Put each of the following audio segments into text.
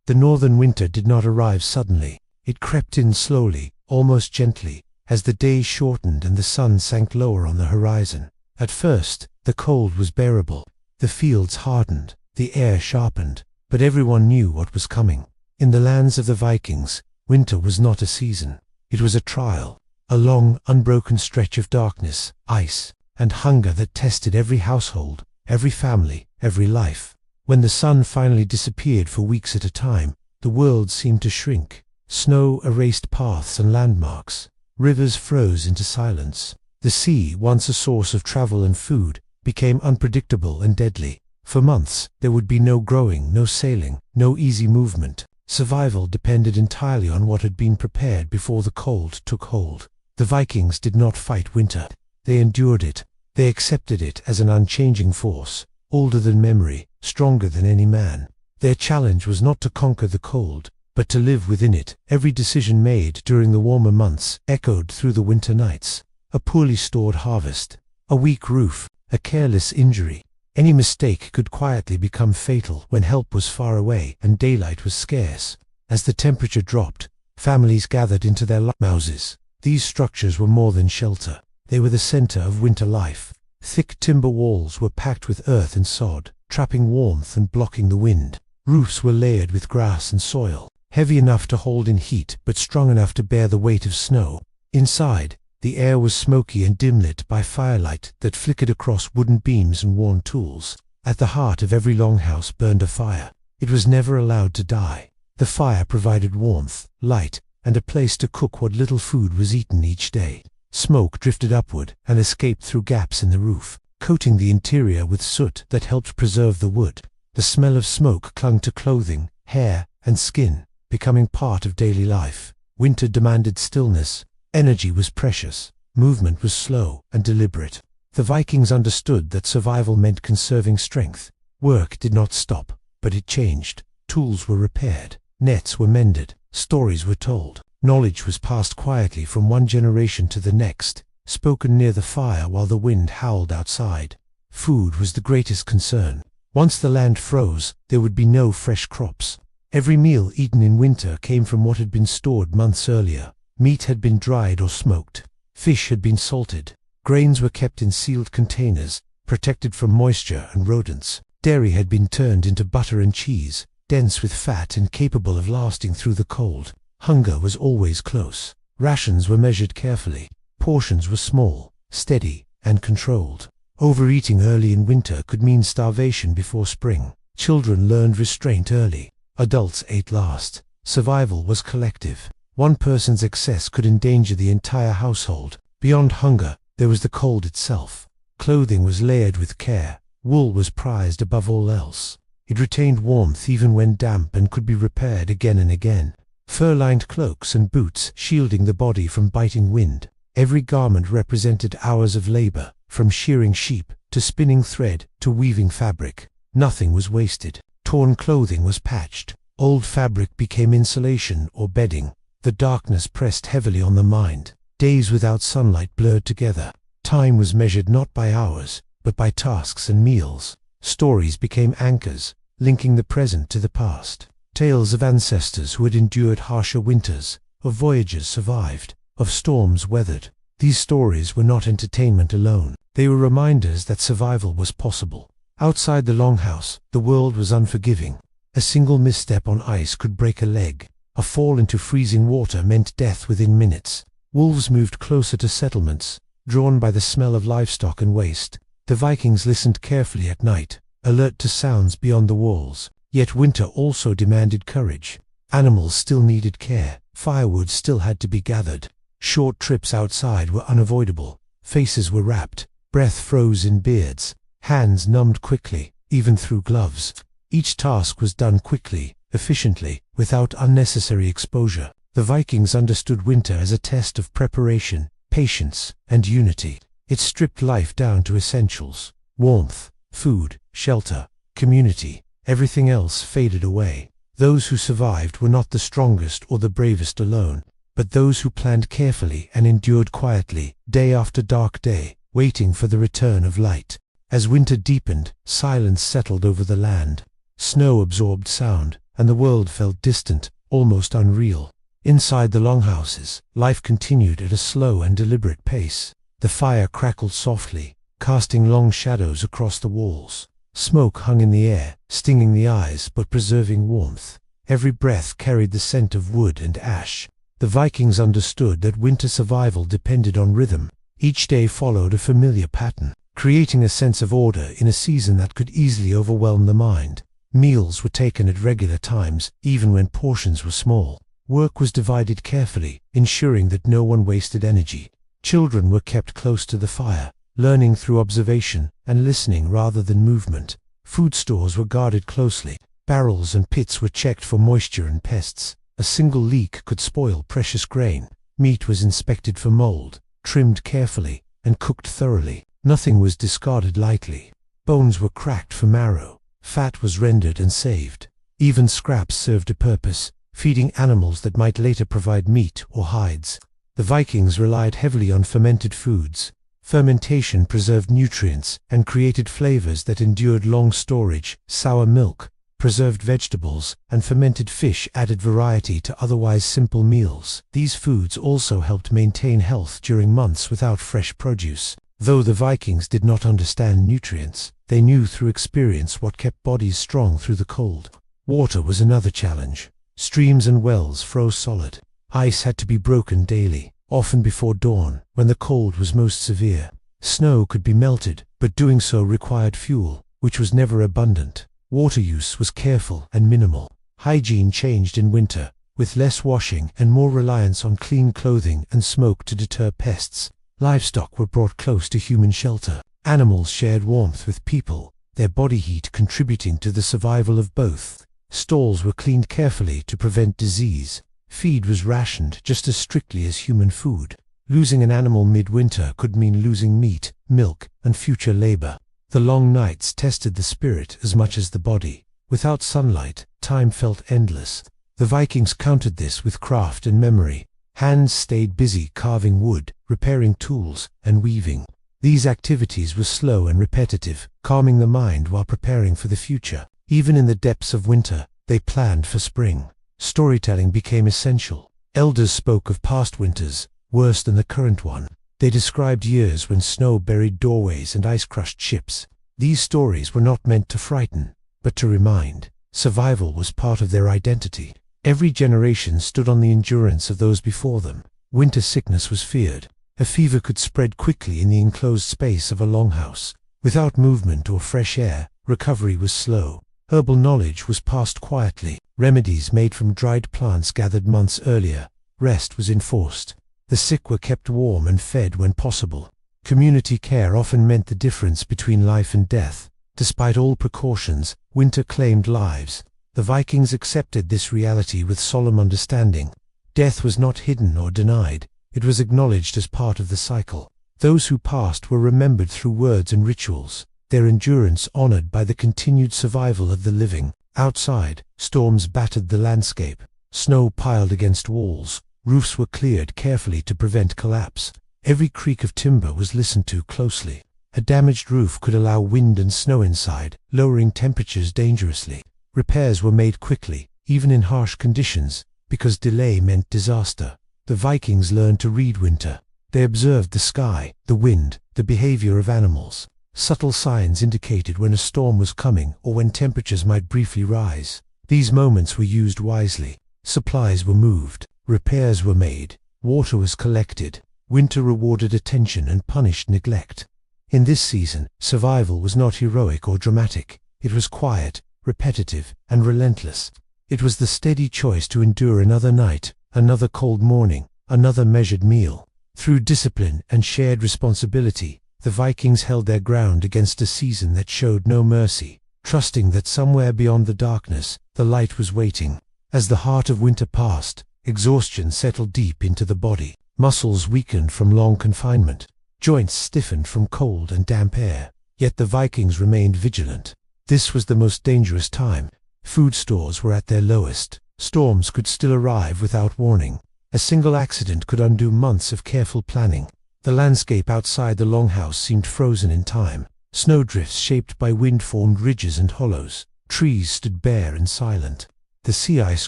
The northern winter did not arrive suddenly. It crept in slowly, almost gently, as the days shortened and the sun sank lower on the horizon. At first, the cold was bearable. The fields hardened, the air sharpened, but everyone knew what was coming. In the lands of the Vikings, winter was not a season. It was a trial, a long, unbroken stretch of darkness, ice, and hunger that tested every household, every family, every life. When the sun finally disappeared for weeks at a time, the world seemed to shrink. Snow erased paths and landmarks. Rivers froze into silence. The sea, once a source of travel and food, became unpredictable and deadly. For months, there would be no growing, no sailing, no easy movement. Survival depended entirely on what had been prepared before the cold took hold. The Vikings did not fight winter. They endured it. They accepted it as an unchanging force, older than memory, stronger than any man. Their challenge was not to conquer the cold, but to live within it. Every decision made during the warmer months echoed through the winter nights. A poorly stored harvest, a weak roof, a careless injury. Any mistake could quietly become fatal when help was far away and daylight was scarce. As the temperature dropped, families gathered into their houses. These structures were more than shelter. They were the center of winter life. Thick timber walls were packed with earth and sod, trapping warmth and blocking the wind. Roofs were layered with grass and soil, heavy enough to hold in heat but strong enough to bear the weight of snow. Inside, the air was smoky and dim-lit by firelight that flickered across wooden beams and worn tools. At the heart of every longhouse burned a fire. It was never allowed to die. The fire provided warmth, light, and a place to cook what little food was eaten each day. Smoke drifted upward and escaped through gaps in the roof, coating the interior with soot that helped preserve the wood. The smell of smoke clung to clothing, hair, and skin, becoming part of daily life. Winter demanded stillness. Energy was precious. Movement was slow and deliberate. The Vikings understood that survival meant conserving strength. Work did not stop, but it changed. Tools were repaired. Nets were mended. Stories were told. Knowledge was passed quietly from one generation to the next, spoken near the fire while the wind howled outside. Food was the greatest concern. Once the land froze, there would be no fresh crops. Every meal eaten in winter came from what had been stored months earlier. Meat had been dried or smoked. Fish had been salted. Grains were kept in sealed containers, protected from moisture and rodents. Dairy had been turned into butter and cheese, dense with fat and capable of lasting through the cold. Hunger was always close. Rations were measured carefully. Portions were small, steady, and controlled. Overeating early in winter could mean starvation before spring. Children learned restraint early. Adults ate last. Survival was collective. One person's excess could endanger the entire household. Beyond hunger, there was the cold itself. Clothing was layered with care. Wool was prized above all else. It retained warmth even when damp and could be repaired again and again. Fur-lined cloaks and boots shielding the body from biting wind. Every garment represented hours of labor, from shearing sheep, to spinning thread, to weaving fabric. Nothing was wasted. Torn clothing was patched. Old fabric became insulation or bedding. The darkness pressed heavily on the mind. Days without sunlight blurred together. Time was measured not by hours, but by tasks and meals. Stories became anchors, linking the present to the past. Tales of ancestors who had endured harsher winters, of voyages survived, of storms weathered. These stories were not entertainment alone. They were reminders that survival was possible. Outside the longhouse, the world was unforgiving. A single misstep on ice could break a leg. A fall into freezing water meant death within minutes. Wolves moved closer to settlements, drawn by the smell of livestock and waste. The Vikings listened carefully at night, alert to sounds beyond the walls. Yet winter also demanded courage. Animals still needed care. Firewood still had to be gathered. Short trips outside were unavoidable. Faces were wrapped. Breath froze in beards. Hands numbed quickly, even through gloves. Each task was done quickly, efficiently, without unnecessary exposure. The Vikings understood winter as a test of preparation, patience, and unity. It stripped life down to essentials: warmth, food, shelter, community. Everything else faded away. Those who survived were not the strongest or the bravest alone, but those who planned carefully and endured quietly, day after dark day, waiting for the return of light. As winter deepened, silence settled over the land. Snow absorbed sound, and the world felt distant, almost unreal. Inside the longhouses, life continued at a slow and deliberate pace. The fire crackled softly, casting long shadows across the walls. Smoke hung in the air, stinging the eyes but preserving warmth. Every breath carried the scent of wood and ash. The Vikings understood that winter survival depended on rhythm. Each day followed a familiar pattern, creating a sense of order in a season that could easily overwhelm the mind. Meals were taken at regular times, even when portions were small. Work was divided carefully, ensuring that no one wasted energy. Children were kept close to the fire, learning through observation and listening rather than movement. Food stores were guarded closely. Barrels and pits were checked for moisture and pests. A single leak could spoil precious grain. Meat was inspected for mold, trimmed carefully, and cooked thoroughly. Nothing was discarded lightly. Bones were cracked for marrow. Fat was rendered and saved. Even scraps served a purpose, feeding animals that might later provide meat or hides. The Vikings relied heavily on fermented foods. Fermentation preserved nutrients and created flavors that endured long storage. Sour milk, preserved vegetables, and fermented fish added variety to otherwise simple meals. These foods also helped maintain health during months without fresh produce. Though the Vikings did not understand nutrients, they knew through experience what kept bodies strong through the cold. Water was another challenge. Streams and wells froze solid. Ice had to be broken daily, often before dawn, when the cold was most severe. Snow could be melted, but doing so required fuel, which was never abundant. Water use was careful and minimal. Hygiene changed in winter, with less washing and more reliance on clean clothing and smoke to deter pests. Livestock were brought close to human shelter. Animals shared warmth with people, their body heat contributing to the survival of both. Stalls were cleaned carefully to prevent disease. Feed was rationed just as strictly as human food. Losing an animal midwinter could mean losing meat, milk, and future labor. The long nights tested the spirit as much as the body. Without sunlight, time felt endless. The Vikings countered this with craft and memory. Hands stayed busy carving wood, repairing tools, and weaving. These activities were slow and repetitive, calming the mind while preparing for the future. Even in the depths of winter, they planned for spring. Storytelling became essential. Elders spoke of past winters, worse than the current one. They described years when snow buried doorways and ice crushed ships. These stories were not meant to frighten, but to remind. Survival was part of their identity. Every generation stood on the endurance of those before them. Winter sickness was feared. A fever could spread quickly in the enclosed space of a longhouse. Without movement or fresh air, recovery was slow. Herbal knowledge was passed quietly. Remedies made from dried plants gathered months earlier. Rest was enforced. The sick were kept warm and fed when possible. Community care often meant the difference between life and death. Despite all precautions, winter claimed lives. The Vikings accepted this reality with solemn understanding. Death was not hidden or denied. It was acknowledged as part of the cycle. Those who passed were remembered through words and rituals, their endurance honored by the continued survival of the living. Outside, storms battered the landscape. Snow piled against walls. Roofs were cleared carefully to prevent collapse. Every creak of timber was listened to closely. A damaged roof could allow wind and snow inside, lowering temperatures dangerously. Repairs were made quickly, even in harsh conditions, because delay meant disaster. The Vikings learned to read winter. They observed the sky, the wind, the behavior of animals. Subtle signs indicated when a storm was coming or when temperatures might briefly rise. These moments were used wisely. Supplies were moved. Repairs were made. Water was collected. Winter rewarded attention and punished neglect. In this season, survival was not heroic or dramatic. It was quiet, repetitive, and relentless. It was the steady choice to endure another night, another cold morning, another measured meal. Through discipline and shared responsibility, the Vikings held their ground against a season that showed no mercy, trusting that somewhere beyond the darkness, the light was waiting. As the heart of winter passed, exhaustion settled deep into the body. Muscles weakened from long confinement. Joints stiffened from cold and damp air. Yet the Vikings remained vigilant. This was the most dangerous time. Food stores were at their lowest. Storms could still arrive without warning. A single accident could undo months of careful planning. The landscape outside the longhouse seemed frozen in time. Snowdrifts shaped by wind formed ridges and hollows. Trees stood bare and silent. The sea ice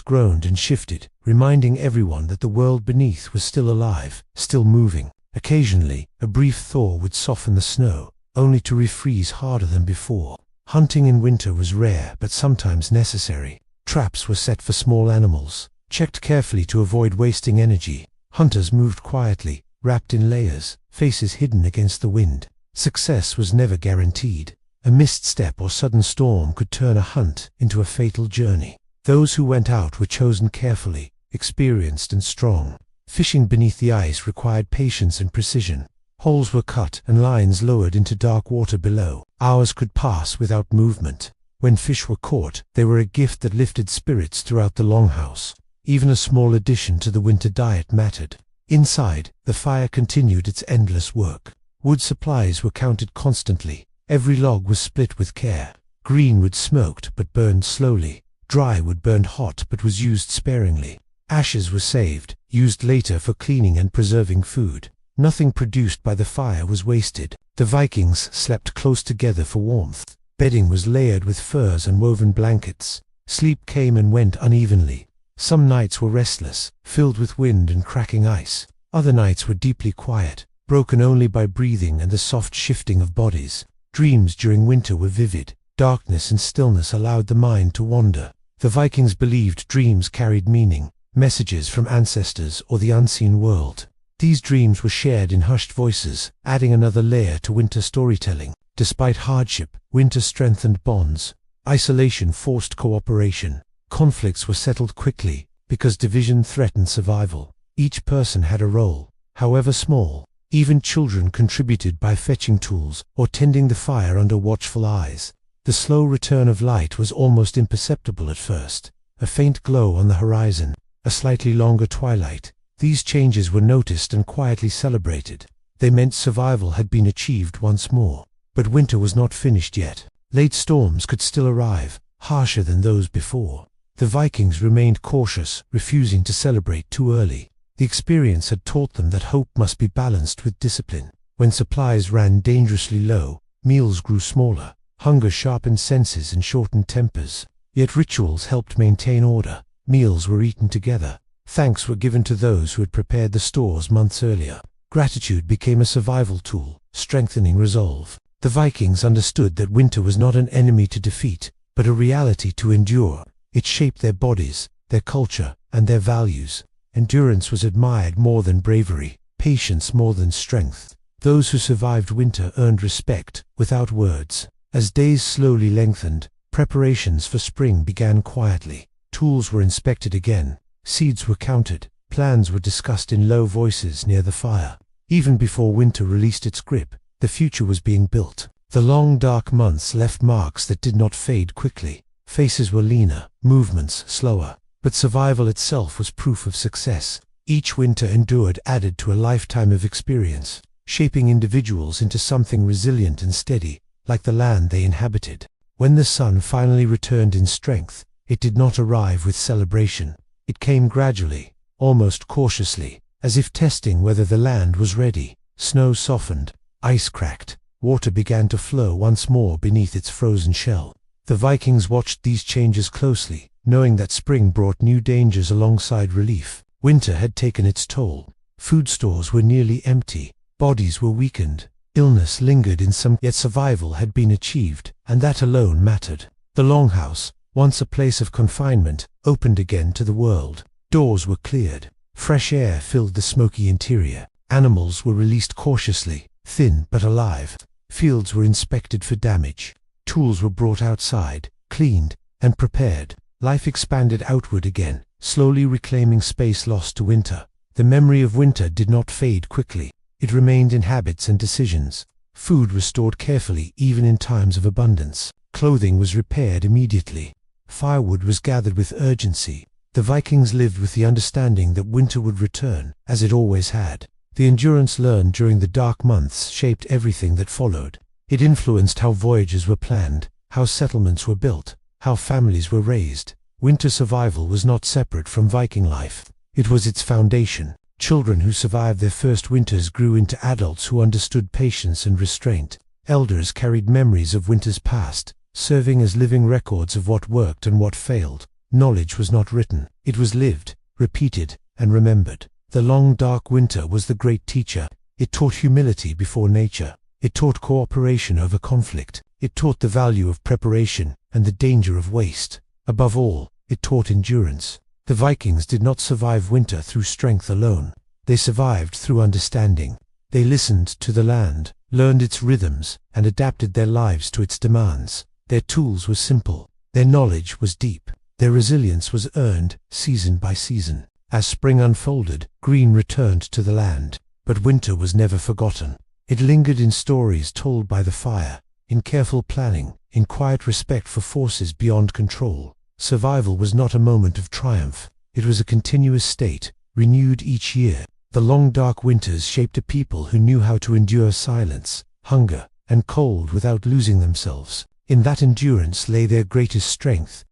groaned and shifted, reminding everyone that the world beneath was still alive, still moving. Occasionally, a brief thaw would soften the snow, only to refreeze harder than before. Hunting in winter was rare but sometimes necessary. Traps were set for small animals, checked carefully to avoid wasting energy. Hunters moved quietly, wrapped in layers, faces hidden against the wind. Success was never guaranteed. A misstep or sudden storm could turn a hunt into a fatal journey. Those who went out were chosen carefully, experienced and strong. Fishing beneath the ice required patience and precision. Holes were cut and lines lowered into dark water below. Hours could pass without movement. When fish were caught, they were a gift that lifted spirits throughout the longhouse. Even a small addition to the winter diet mattered. Inside, the fire continued its endless work. Wood supplies were counted constantly. Every log was split with care. Green wood smoked but burned slowly. Dry wood burned hot but was used sparingly. Ashes were saved, used later for cleaning and preserving food. Nothing produced by the fire was wasted. The Vikings slept close together for warmth. Bedding was layered with furs and woven blankets. Sleep came and went unevenly. Some nights were restless, filled with wind and cracking ice. Other nights were deeply quiet, broken only by breathing and the soft shifting of bodies. Dreams during winter were vivid. Darkness and stillness allowed the mind to wander. The Vikings believed dreams carried meaning, messages from ancestors or the unseen world. These dreams were shared in hushed voices, adding another layer to winter storytelling. Despite hardship, winter strengthened bonds. Isolation forced cooperation. Conflicts were settled quickly, because division threatened survival. Each person had a role, however small. Even children contributed by fetching tools or tending the fire under watchful eyes. The slow return of light was almost imperceptible at first. A faint glow on the horizon, a slightly longer twilight. These changes were noticed and quietly celebrated. They meant survival had been achieved once more. But winter was not finished yet. Late storms could still arrive, harsher than those before. The Vikings remained cautious, refusing to celebrate too early. The experience had taught them that hope must be balanced with discipline. When supplies ran dangerously low, meals grew smaller. Hunger sharpened senses and shortened tempers. Yet rituals helped maintain order. Meals were eaten together. Thanks were given to those who had prepared the stores months earlier. Gratitude became a survival tool, strengthening resolve. The Vikings understood that winter was not an enemy to defeat, but a reality to endure. It shaped their bodies, their culture, and their values. Endurance was admired more than bravery, patience more than strength. Those who survived winter earned respect, without words. As days slowly lengthened, preparations for spring began quietly. Tools were inspected again, seeds were counted, plans were discussed in low voices near the fire. Even before winter released its grip, the future was being built. The long dark months left marks that did not fade quickly. Faces were leaner, movements slower. But survival itself was proof of success. Each winter endured added to a lifetime of experience, shaping individuals into something resilient and steady, like the land they inhabited. When the sun finally returned in strength, it did not arrive with celebration. It came gradually, almost cautiously, as if testing whether the land was ready. Snow softened, ice cracked, water began to flow once more beneath its frozen shell. The Vikings watched these changes closely, knowing that spring brought new dangers alongside relief. Winter had taken its toll. Food stores were nearly empty. Bodies were weakened. Illness lingered in some, yet survival had been achieved, and that alone mattered. The longhouse, once a place of confinement, opened again to the world. Doors were cleared. Fresh air filled the smoky interior. Animals were released cautiously, thin but alive. Fields were inspected for damage. Tools were brought outside, cleaned, and prepared. Life expanded outward again, slowly reclaiming space lost to winter. The memory of winter did not fade quickly. It remained in habits and decisions. Food was stored carefully even in times of abundance. Clothing was repaired immediately. Firewood was gathered with urgency. The Vikings lived with the understanding that winter would return, as it always had. The endurance learned during the dark months shaped everything that followed. It influenced how voyages were planned, how settlements were built, how families were raised. Winter survival was not separate from Viking life. It was its foundation. Children who survived their first winters grew into adults who understood patience and restraint. Elders carried memories of winters past, serving as living records of what worked and what failed. knowledge was not written, it was lived, repeated, and remembered. The long dark winter was the great teacher. It taught humility before nature. It taught cooperation over conflict. It taught the value of preparation and the danger of waste. Above all, it taught endurance. The Vikings did not survive winter through strength alone. They survived through understanding. They listened to the land, learned its rhythms, and adapted their lives to its demands. Their tools were simple. Their knowledge was deep. Their resilience was earned, season by season. As spring unfolded, green returned to the land. But winter was never forgotten. It lingered in stories told by the fire, in careful planning, in quiet respect for forces beyond control. Survival was not a moment of triumph. It was a continuous state, renewed each year. The long dark winters shaped a people who knew how to endure silence, hunger, and cold without losing themselves. In that endurance lay their greatest strength,